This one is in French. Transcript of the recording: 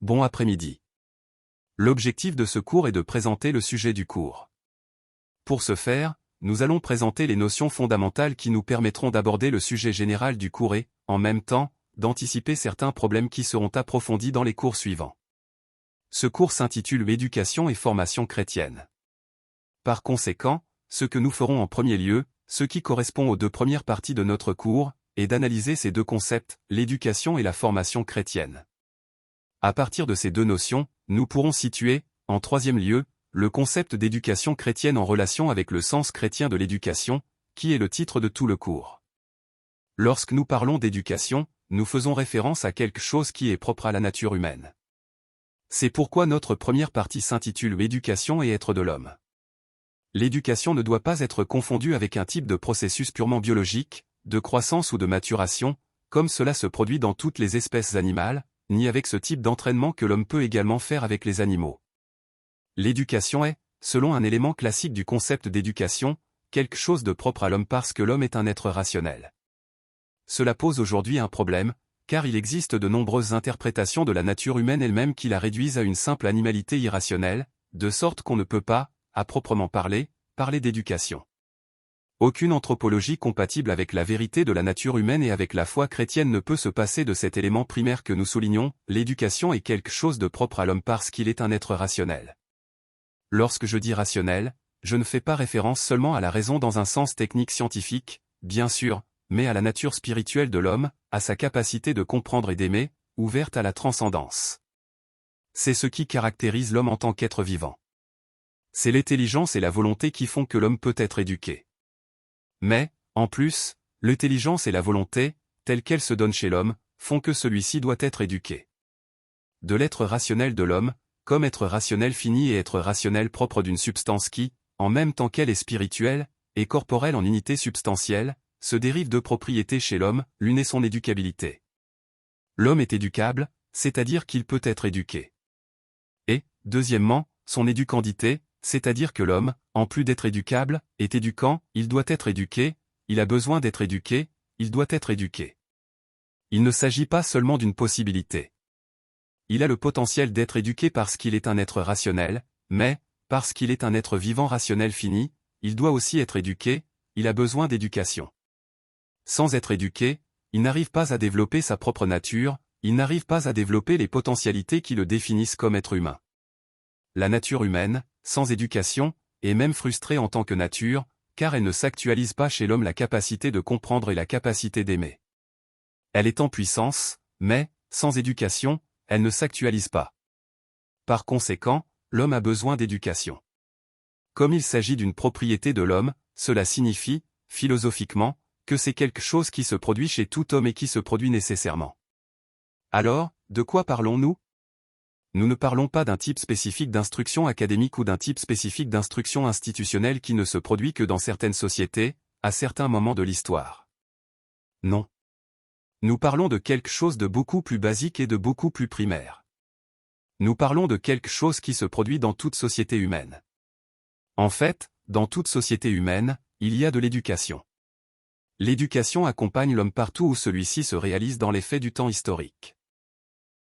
bon après-midi. L'objectif de ce cours est de présenter le sujet du cours. Pour ce faire, nous allons présenter les notions fondamentales qui nous permettront d'aborder le sujet général du cours et, en même temps, d'anticiper certains problèmes qui seront approfondis dans les cours suivants. Ce cours s'intitule Éducation et formation chrétienne. Par conséquent, ce que nous ferons en premier lieu, ce qui correspond aux deux premières parties de notre cours, est d'analyser ces deux concepts, l'éducation et la formation chrétienne. À partir de ces deux notions, nous pourrons situer, en troisième lieu, le concept d'éducation chrétienne en relation avec le sens chrétien de l'éducation, qui est le titre de tout le cours. Lorsque nous parlons d'éducation, nous faisons référence à quelque chose qui est propre à la nature humaine. C'est pourquoi notre première partie s'intitule Éducation et être de l'homme. L'éducation ne doit pas être confondue avec un type de processus purement biologique, de croissance ou de maturation, comme cela se produit dans toutes les espèces animales, ni avec ce type d'entraînement que l'homme peut également faire avec les animaux. L'éducation est, selon un élément classique du concept d'éducation, quelque chose de propre à l'homme parce que l'homme est un être rationnel. Cela pose aujourd'hui un problème, car il existe de nombreuses interprétations de la nature humaine elle-même qui la réduisent à une simple animalité irrationnelle, de sorte qu'on ne peut pas, à proprement parler d'éducation. Aucune anthropologie compatible avec la vérité de la nature humaine et avec la foi chrétienne ne peut se passer de cet élément primaire que nous soulignons, l'éducation est quelque chose de propre à l'homme parce qu'il est un être rationnel. Lorsque je dis rationnel, je ne fais pas référence seulement à la raison dans un sens technique scientifique, bien sûr, mais à la nature spirituelle de l'homme, à sa capacité de comprendre et d'aimer, ouverte à la transcendance. C'est ce qui caractérise l'homme en tant qu'être vivant. C'est l'intelligence et la volonté qui font que l'homme peut être éduqué. Mais, en plus, l'intelligence et la volonté, telles qu'elles se donnent chez l'homme, font que celui-ci doit être éduqué. De l'être rationnel de l'homme, comme être rationnel fini et être rationnel propre d'une substance qui, en même temps qu'elle est spirituelle, et corporelle en unité substantielle, se dérive deux propriétés chez l'homme, l'une est son éducabilité. L'homme est éducable, c'est-à-dire qu'il peut être éduqué. Et, deuxièmement, son éducandité, c'est-à-dire que l'homme, en plus d'être éducable, est éducant, il doit être éduqué, il a besoin d'être éduqué, il doit être éduqué. Il ne s'agit pas seulement d'une possibilité. Il a le potentiel d'être éduqué parce qu'il est un être rationnel, mais, parce qu'il est un être vivant rationnel fini, il doit aussi être éduqué, il a besoin d'éducation. Sans être éduqué, il n'arrive pas à développer sa propre nature, il n'arrive pas à développer les potentialités qui le définissent comme être humain. La nature humaine, sans éducation, est même frustrée en tant que nature, car elle ne s'actualise pas chez l'homme la capacité de comprendre et la capacité d'aimer. Elle est en puissance, mais, sans éducation, elle ne s'actualise pas. Par conséquent, l'homme a besoin d'éducation. Comme il s'agit d'une propriété de l'homme, cela signifie, philosophiquement, que c'est quelque chose qui se produit chez tout homme et qui se produit nécessairement. Alors, de quoi parlons-nous ? Nous ne parlons pas d'un type spécifique d'instruction académique ou d'un type spécifique d'instruction institutionnelle qui ne se produit que dans certaines sociétés, à certains moments de l'histoire. Non. Nous parlons de quelque chose de beaucoup plus basique et de beaucoup plus primaire. Nous parlons de quelque chose qui se produit dans toute société humaine. En fait, dans toute société humaine, il y a de l'éducation. L'éducation accompagne l'homme partout où celui-ci se réalise dans les faits du temps historique.